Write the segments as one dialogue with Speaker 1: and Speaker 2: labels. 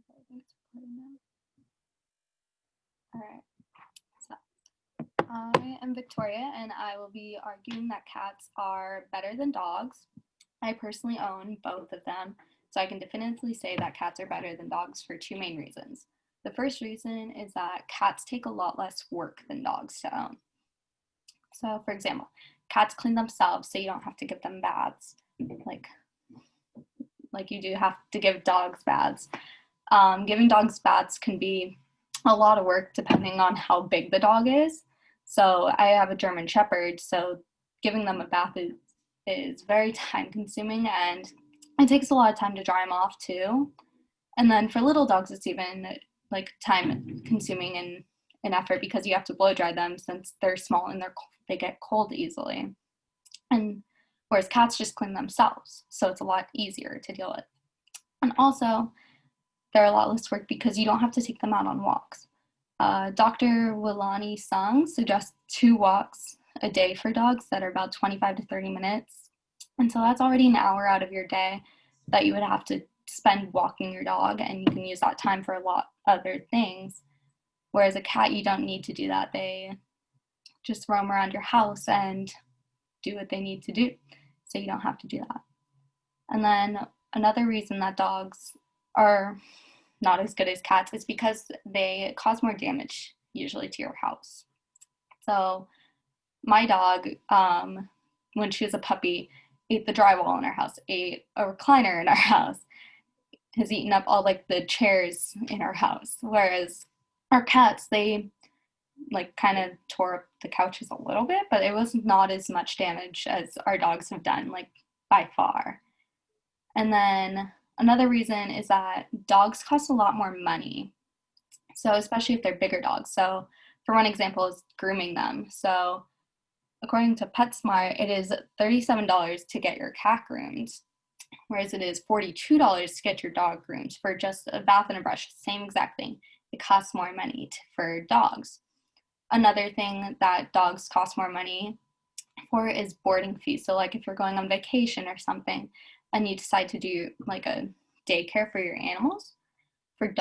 Speaker 1: I think it's recording now. All right. So I am Victoria, and I will be arguing that cats are better than dogs. I personally own both of them, so I can definitively say that cats are better than dogs for two main reasons. The first reason is that cats take a lot less work than dogs to own. So, for example, cats clean themselves, so you don't have to give them baths, like you do have to give dogs baths. Giving dogs baths can be a lot of work depending on how big the dog is. So I have a German Shepherd, so giving them a bath is very time consuming, and it takes a lot of time to dry them off too. And then for little dogs, it's even like time consuming and an effort because you have to blow dry them since they're small and they get cold easily. And whereas cats just clean themselves, so it's a lot easier to deal with. And also, they're a lot less work because you don't have to take them out on walks. Dr. Wilani Sung suggests 2 walks a day for dogs that are about 25 to 30 minutes. And so that's already an hour out of your day that you would have to spend walking your dog, and you can use that time for a lot other things. Whereas a cat, you don't need to do that. They just roam around your house and do what they need to do. So you don't have to do that. And then another reason that dogs are not as good as cats is because they cause more damage usually to your house. So my dog, when she was a puppy, ate the drywall in our house, ate a recliner in our house, has eaten up all like the chairs in our house. Whereas our cats, they like kind of tore up the couches a little bit, but it was not as much damage as our dogs have done, like by far. And then another reason is that dogs cost a lot more money. So especially if they're bigger dogs. So for one example is grooming them. So according to PetSmart, it is $37 to get your cat groomed, whereas it is $42 to get your dog groomed for just a bath and a brush. Same exact thing. It costs more money for dogs. Another thing that dogs cost more money for is boarding fees. So like if you're going on vacation or something and you decide to do like a daycare for your animals, for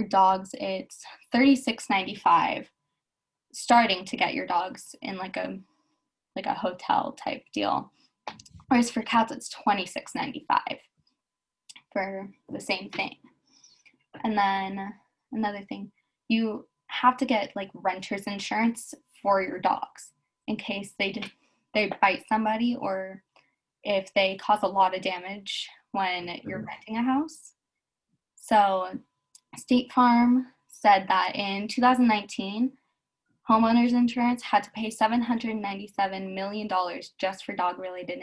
Speaker 1: dogs it's $36.95 starting to get your dogs in like a hotel type deal. Whereas for cats it's $26.95 for the same thing. And then another thing, you have to get like renter's insurance for your dogs in case they bite somebody or if they cause a lot of damage when you're renting a house. So State Farm said that in 2019, homeowners insurance had to pay $797 million just for dog-related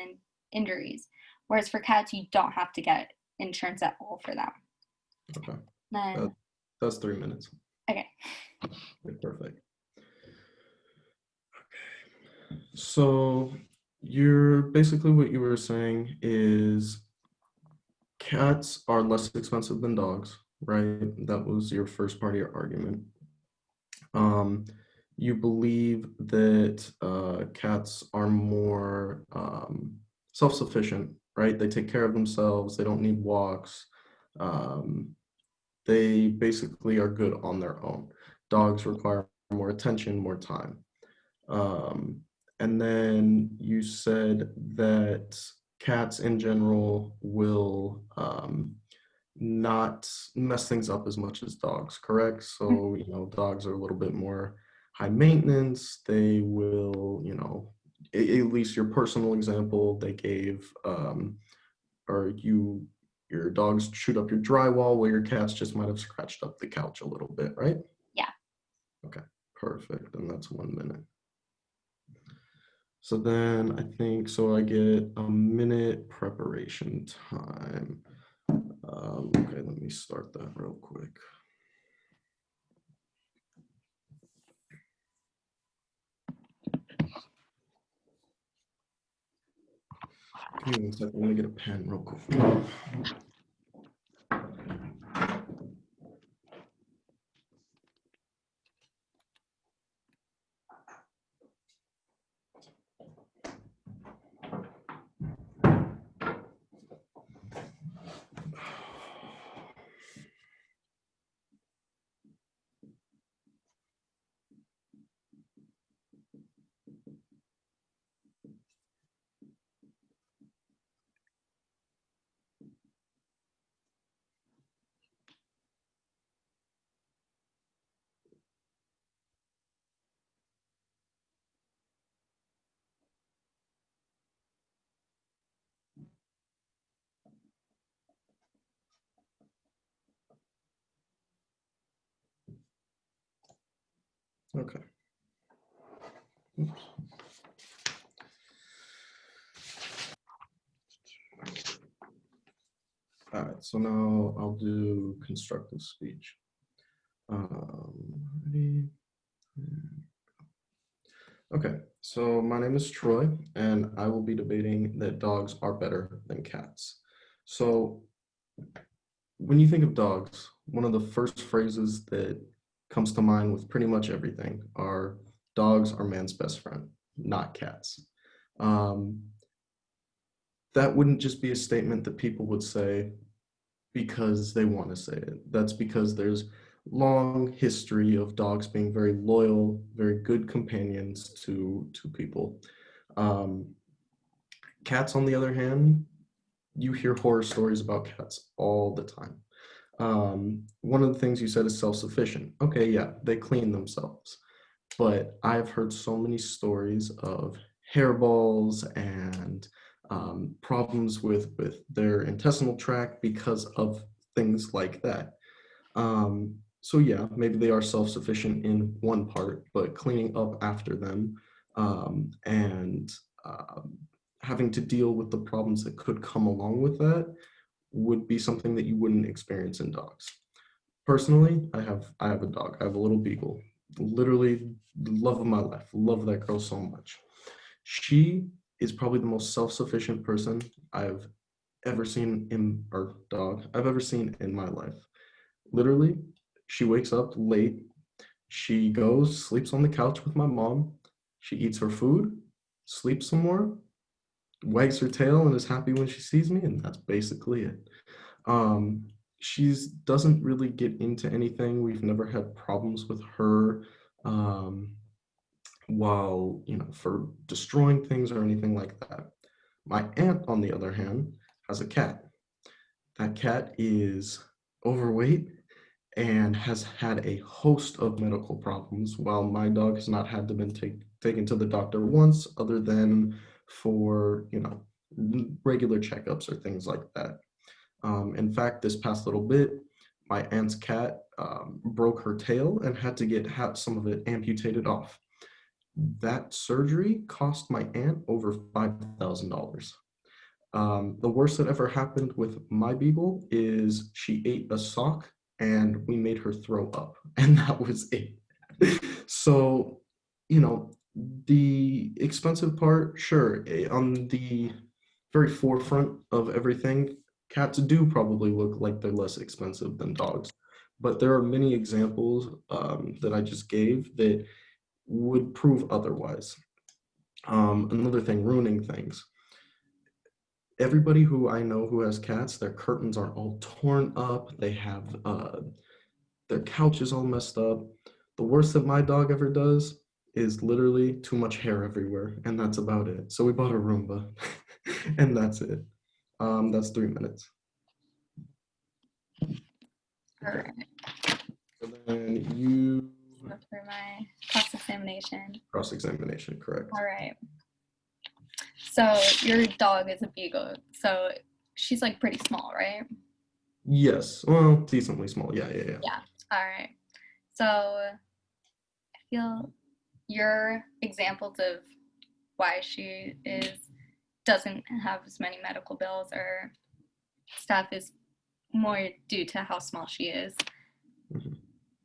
Speaker 1: injuries, whereas for cats, you don't have to get insurance at all for them.
Speaker 2: Okay.
Speaker 1: Then,
Speaker 2: that's 3 minutes.
Speaker 1: Okay.
Speaker 2: Perfect. Okay. So basically what you were saying is cats are less expensive than dogs, right? That was your first part of your argument. You believe that cats are more self-sufficient, right? They take care of themselves. They don't need walks. They basically are good on their own. Dogs require more attention, more time. And then you said that cats in general will not mess things up as much as dogs, correct? So, dogs are a little bit more high maintenance. They will, at least your personal example they gave, your dogs chewed up your drywall while your cats just might have scratched up the couch a little bit, right?
Speaker 1: Yeah.
Speaker 2: Okay, perfect. And that's 1 minute. So then I think, I get a minute preparation time. Okay, let me start that real quick. Give me 1 second, let me get a pen real quick. Okay. Oops. All right, so now I'll do constructive speech. Ready? Okay, so my name is Troy, and I will be debating that dogs are better than cats. So, when you think of dogs, one of the first phrases that comes to mind with pretty much everything are dogs are man's best friend, not cats. Um, that wouldn't just be a statement that people would say because they want to say it. That's because there's long history of dogs being very loyal, very good companions to people. Um, Cats, on the other hand, you hear horror stories about cats all the time. One of the things you said is self-sufficient. Okay, yeah, they clean themselves, but I've heard so many stories of hairballs and problems with their intestinal tract because of things like that. So yeah, maybe they are self-sufficient in one part, but cleaning up after them and um, having to deal with the problems that could come along with that would be something that you wouldn't experience in dogs. Personally, I have a dog. I have a little beagle. Literally the love of my life. Love that girl so much. She is probably the most self-sufficient person I've ever seen in our dog I've ever seen in my life. Literally, she wakes up late. She goes, sleeps on the couch with my mom. She eats her food, sleeps some more, wags her tail, and is happy when she sees me, and that's basically it. Um, she's doesn't really get into anything. We've never had problems with her um, while, for destroying things or anything like that. My aunt, on the other hand, has a cat. That cat is overweight and has had a host of medical problems, while my dog has not had to been taken to the doctor once, other than for regular checkups or things like that. In fact, this past little bit, my aunt's cat broke her tail and had to get some of it amputated off. That surgery cost my aunt over $5,000. The worst that ever happened with my beagle is she ate a sock and we made her throw up, and that was it. So, you know, the expensive part, sure, on the very forefront of everything, cats do probably look like they're less expensive than dogs. But there are many examples that I just gave that would prove otherwise. Another thing, ruining things. Everybody who I know who has cats, their curtains are all torn up. They have their couch is all messed up. The worst that my dog ever does is literally too much hair everywhere, and that's about it. So we bought a Roomba, and that's it. That's 3 minutes.
Speaker 1: All
Speaker 2: Okay.
Speaker 1: right.
Speaker 2: So then you
Speaker 1: Go through my cross-examination.
Speaker 2: cross-examination, correct?
Speaker 1: All right. So your dog is a beagle. So she's like pretty small, right?
Speaker 2: Yes. Well, decently small. Yeah, yeah, yeah.
Speaker 1: Yeah. All right. So I feel your examples of why she doesn't have as many medical bills or stuff is more due to how small she is.
Speaker 2: Mhm.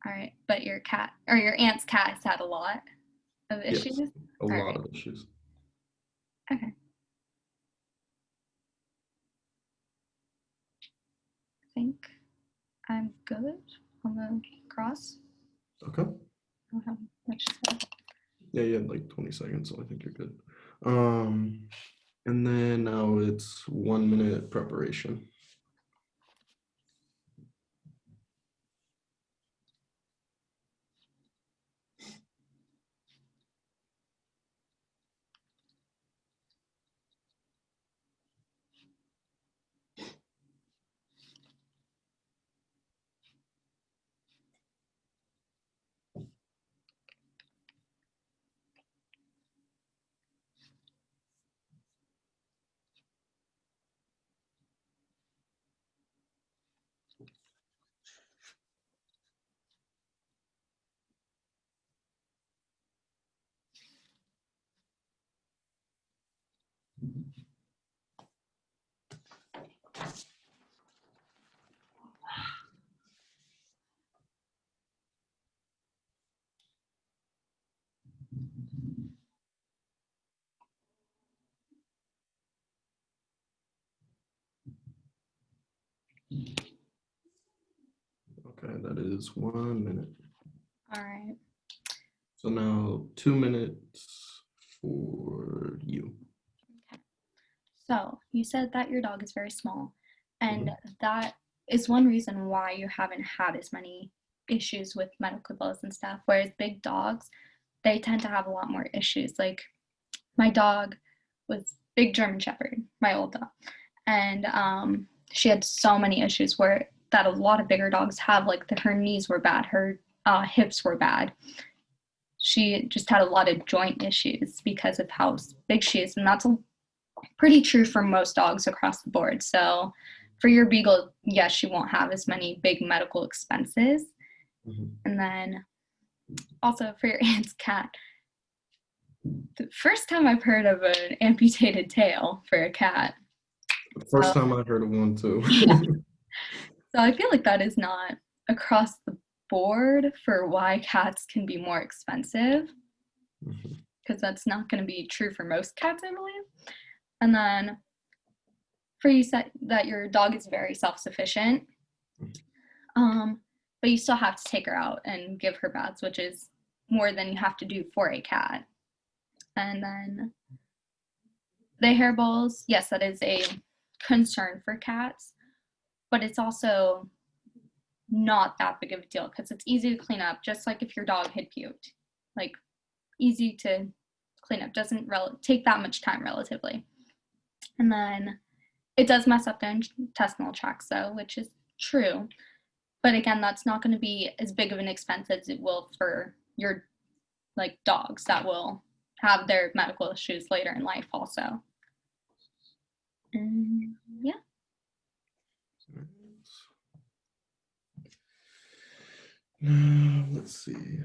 Speaker 1: All right. But your cat or your aunt's cat has had a lot of issues.
Speaker 2: Yes, a
Speaker 1: All
Speaker 2: lot
Speaker 1: right.
Speaker 2: of issues.
Speaker 1: Okay. I think I'm good on the cross.
Speaker 2: Okay.
Speaker 1: I don't have much to say.
Speaker 2: Yeah, you had like 20 seconds, so I think you're good. Um, and then now it's 1 minute preparation. Okay, that is 1 minute.
Speaker 1: All right.
Speaker 2: So now 2 minutes for you.
Speaker 1: Okay. So you said that your dog is very small, and
Speaker 2: Mhm.
Speaker 1: that is one reason why you haven't had as many issues with medical bills and stuff. Whereas big dogs, they tend to have a lot more issues. Like my dog was big German Shepherd, my old dog, and she had so many issues where that a lot of bigger dogs have. Like her knees were bad, her hips were bad. She just had a lot of joint issues because of how big she is, and that's pretty true for most dogs across the board. So for your beagle, yes, she won't have as many big medical expenses.
Speaker 2: Mhm.
Speaker 1: And then also for your aunt's cat, the first time I've heard of an amputated tail for a cat.
Speaker 2: First
Speaker 1: So
Speaker 2: time I heard of one too.
Speaker 1: yeah, so I feel like that is not across the board for why cats can be more expensive,
Speaker 2: Mhm.
Speaker 1: because that's not going to be true for most cats, I believe. And then for you said that your dog is very self-sufficient, um, but you still have to take her out and give her baths, which is more than you have to do for a cat. And then the hairballs, yes, that is a concern for cats, but it's also not that big of a deal because it's easy to clean up, just like if your dog had puked. Like, easy to clean up, doesn't take that much time relatively. And then it does mess up the intestinal tract, though, which is true. But again, that's not going to be as big of an expense as it will for your like dogs that will have their medical issues later in life also. And yeah.
Speaker 2: Let's see.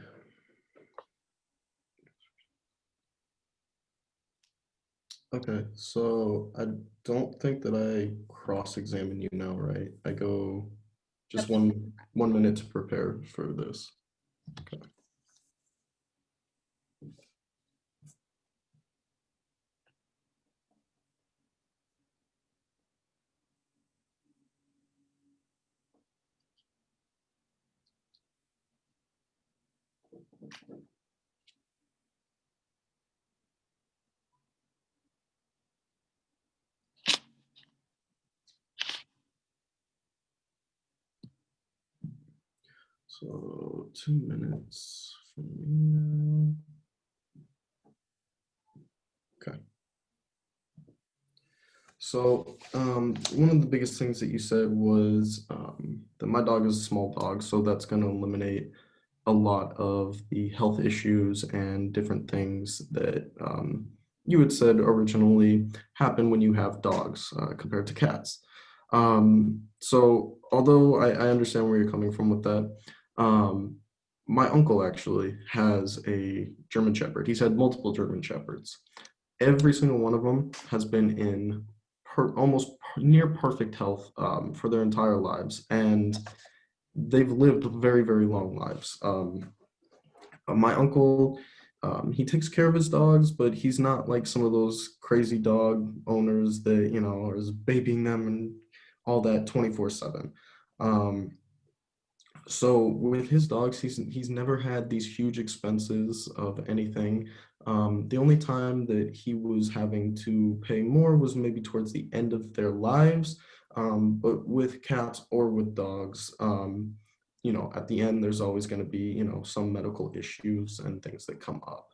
Speaker 2: Okay, so I don't think that I cross-examine you now, right? I go just
Speaker 1: That's
Speaker 2: 1 minute to prepare for this. Okay. So 2 minutes from me now. Okay. So one of the biggest things that you said was that my dog is a small dog, so that's going to eliminate a lot of the health issues and different things that you had said originally happen when you have dogs compared to cats. So although I understand where you're coming from with that, um, my uncle actually has a German Shepherd. He's had multiple German Shepherds. Every single one of them has been in almost near perfect health for their entire lives, and they've lived very, very long lives. My uncle, he takes care of his dogs, but he's not like some of those crazy dog owners that, are babying them and all that 24/7. Um, so with his dogs, he's never had these huge expenses of anything. The only time that he was having to pay more was maybe towards the end of their lives. But with cats or with dogs, at the end, there's always going to be, some medical issues and things that come up.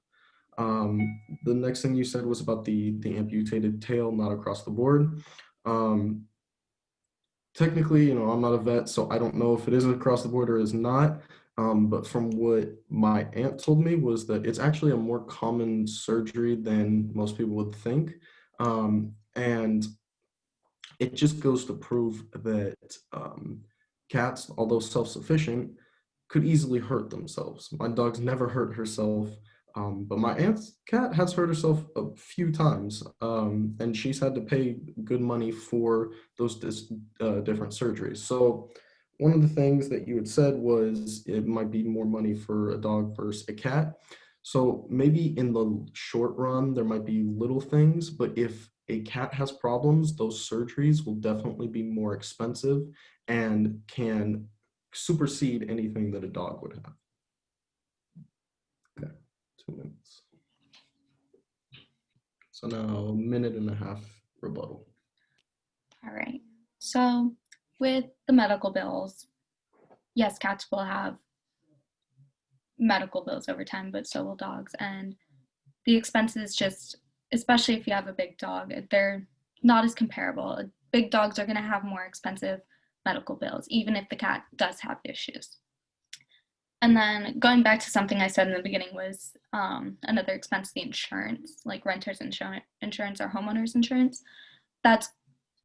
Speaker 2: The next thing you said was about the amputated tail, not across the board. Um, Technically, I'm not a vet, so I don't know if it is across the board or is not. But from what my aunt told me was that it's actually a more common surgery than most people would think. And it just goes to prove that cats, although self-sufficient, could easily hurt themselves. My dog's never hurt herself, but my aunt's cat has hurt herself a few times, and she's had to pay good money for those different surgeries. So, one of the things that you had said was it might be more money for a dog versus a cat. So maybe in the short run, there might be little things, but if a cat has problems, those surgeries will definitely be more expensive and can supersede anything that a dog would have. Okay, 2 minutes. So now a minute and a half rebuttal.
Speaker 1: All right. So with the medical bills, yes, cats will have medical bills over time, but so will dogs. And the expenses just, especially if you have a big dog, they're not as comparable. Big dogs are going to have more expensive medical bills, even if the cat does have issues. And then going back to something I said in the beginning was another expense, the insurance, like renter's insurance or homeowner's insurance. That's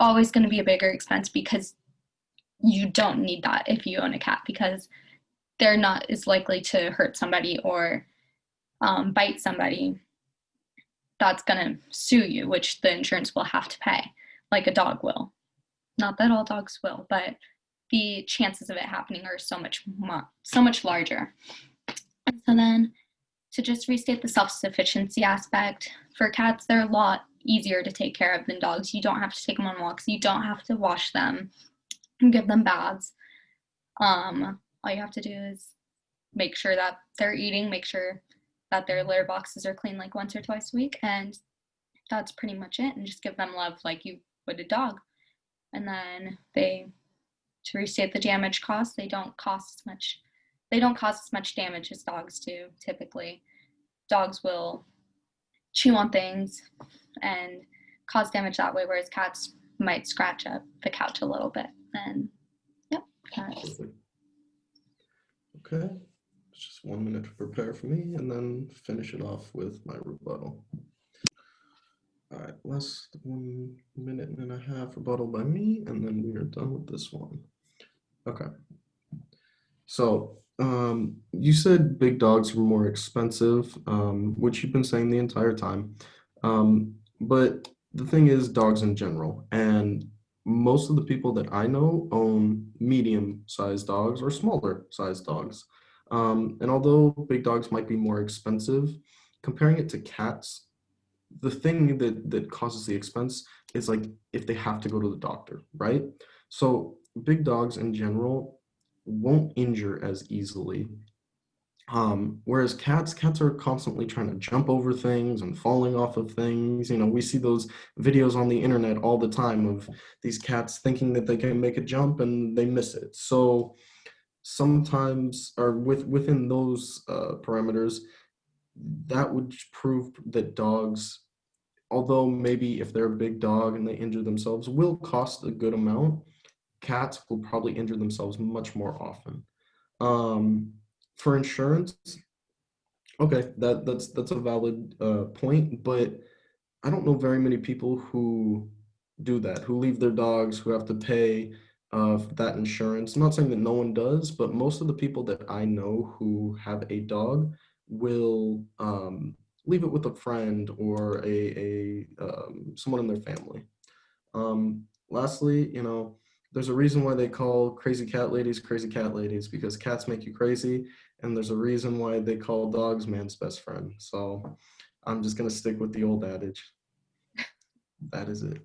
Speaker 1: always going to be a bigger expense because you don't need that if you own a cat because they're not as likely to hurt somebody or bite somebody that's going to sue you, which the insurance will have to pay, like a dog will. Not that all dogs will, but the chances of it happening are so much larger. And so then to just restate the self-sufficiency aspect, for cats, they're a lot easier to take care of than dogs. You don't have to take them on walks. You don't have to wash them and give them baths. All you have to do is make sure that they're eating, make sure that their litter boxes are clean like once or twice a week, and that's pretty much it. And just give them love like you would a dog. And then to restate the damage costs, they don't cause as much damage as dogs do typically. Dogs will chew on things and cause damage that way, whereas cats might scratch up the couch a little bit. And yep, that's
Speaker 2: Okay, it's just 1 minute to prepare for me and then finish it off with my rebuttal. All right, last 1 minute and a half rebuttal by me, and then we are done with this one. Okay. So, you said big dogs were more expensive, which you've been saying the entire time. But the thing is, dogs in general, and most of the people that I know own medium-sized dogs or smaller-sized dogs. And although big dogs might be more expensive, comparing it to cats, the thing that causes the expense is like if they have to go to the doctor, right? So big dogs in general won't injure as easily. Whereas cats are constantly trying to jump over things and falling off of things. You know, we see those videos on the internet all the time of these cats thinking that they can make a jump and they miss it. So sometimes, or within those parameters, that would prove that dogs, although maybe if they're a big dog and they injure themselves, will cost a good amount, cats will probably injure themselves much more often. Um, for insurance, okay, that's a valid point, but I don't know very many people who do that, who leave their dogs, who have to pay that insurance. I'm not saying that no one does, but most of the people that I know who have a dog will leave it with a friend or a someone in their family. Lastly, you know, there's a reason why they call crazy cat ladies because cats make you crazy, and there's a reason why they call dogs man's best friend. So I'm just gonna stick with the old adage. That is it.